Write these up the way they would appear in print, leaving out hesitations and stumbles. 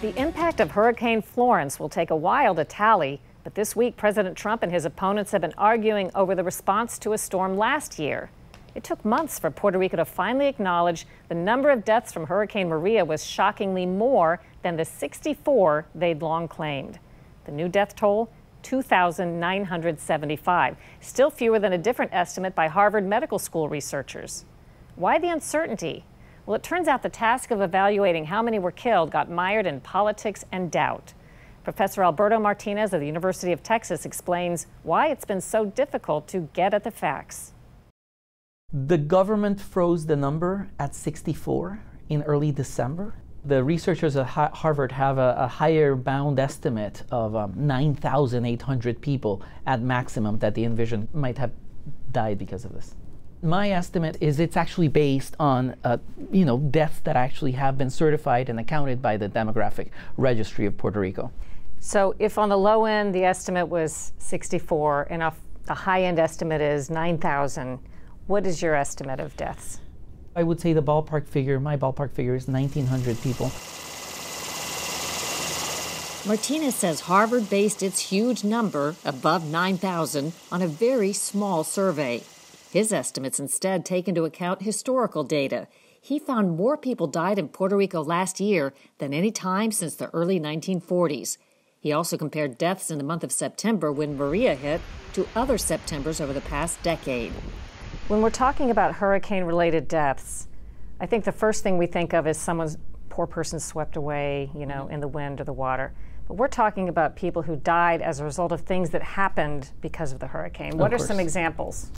The impact of Hurricane Florence will take a while to tally, but this week President Trump and his opponents have been arguing over the response to a storm last year. It took months for Puerto Rico to finally acknowledge the number of deaths from Hurricane Maria was shockingly more than the 64 they'd long claimed. The new death toll, 2,975, still fewer than a different estimate by Harvard Medical School researchers. Why the uncertainty? Well, it turns out the task of evaluating how many were killed got mired in politics and doubt. Professor Alberto Martinez of the University of Texas explains why it's been so difficult to get at the facts. The government froze the number at 64 in early December. The researchers at Harvard have a higher bound estimate of 9,800 people at maximum that they envision might have died because of this. My estimate is it's actually based on deaths that actually have been certified and accounted by the demographic registry of Puerto Rico. So if on the low end the estimate was 64 and the high end estimate is 9,000, what is your estimate of deaths? I would say my ballpark figure is 1,900 people. Martinez says Harvard based its huge number, above 9,000, on a very small survey. His estimates instead take into account historical data. He found more people died in Puerto Rico last year than any time since the early 1940s. He also compared deaths in the month of September when Maria hit to other Septembers over the past decade. When we're talking about hurricane-related deaths, I think the first thing we think of is poor person swept away, in the wind or the water. But we're talking about people who died as a result of things that happened because of the hurricane. What are some examples?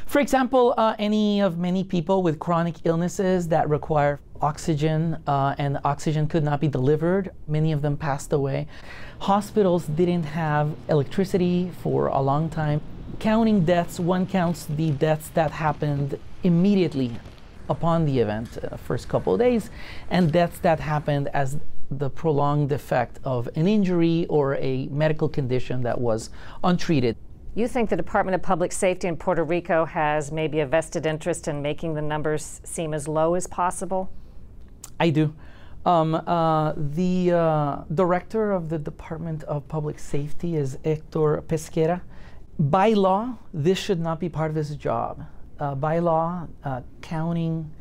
For example, many people with chronic illnesses that require oxygen and oxygen could not be delivered. Many of them passed away. Hospitals didn't have electricity for a long time. Counting deaths, one counts the deaths that happened immediately upon the event, first couple of days, and deaths that happened as the prolonged effect of an injury or a medical condition that was untreated. You think the Department of Public Safety in Puerto Rico has maybe a vested interest in making the numbers seem as low as possible? I do. The director of the Department of Public Safety is Héctor Pesquera. By law, this should not be part of his job. By law, counting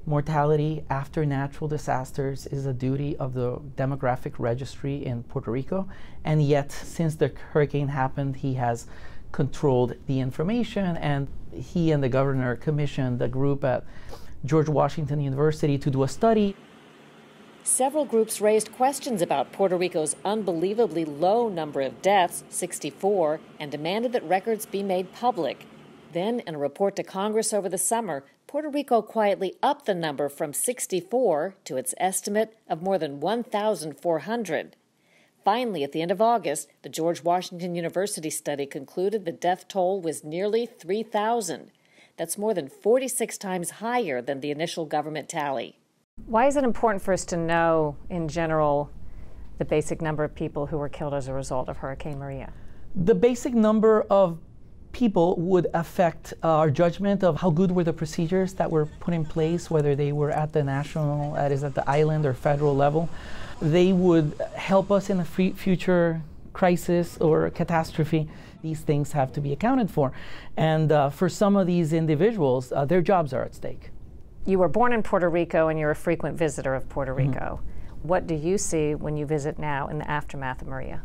mortality after natural disasters is a duty of the demographic registry in Puerto Rico. And yet, since the hurricane happened, he has controlled the information, and he and the governor commissioned a group at George Washington University to do a study. Several groups raised questions about Puerto Rico's unbelievably low number of deaths, 64, and demanded that records be made public. Then, in a report to Congress over the summer, Puerto Rico quietly upped the number from 64 to its estimate of more than 1,400. Finally, at the end of August, the George Washington University study concluded the death toll was nearly 3,000. That's more than 46 times higher than the initial government tally. Why is it important for us to know, in general, the basic number of people who were killed as a result of Hurricane Maria? The basic number of people would affect our judgment of how good were the procedures that were put in place, whether they were at the national, that is at the island or federal level. They would help us in a future crisis or catastrophe. These things have to be accounted for. And for some of these individuals, their jobs are at stake. You were born in Puerto Rico and you're a frequent visitor of Puerto Rico. What do you see when you visit now in the aftermath of Maria?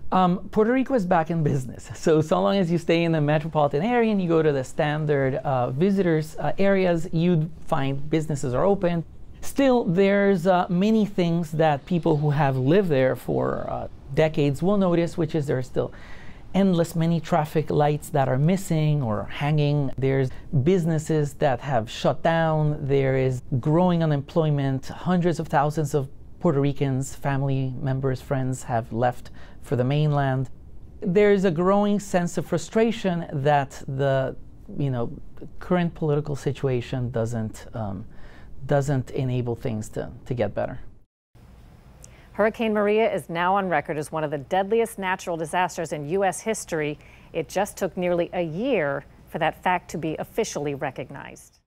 Puerto Rico is back in business. So long as you stay in the metropolitan area and you go to the standard visitors areas, you'd find businesses are open. Still, there's many things that people who have lived there for decades will notice, which is there's still many traffic lights that are missing or hanging. There's businesses that have shut down. There is growing unemployment. Hundreds of thousands of Puerto Ricans, family members, friends have left for the mainland. There's a growing sense of frustration that the current political situation doesn't enable things to get better. Hurricane Maria is now on record as one of the deadliest natural disasters in U.S. history. It just took nearly a year for that fact to be officially recognized.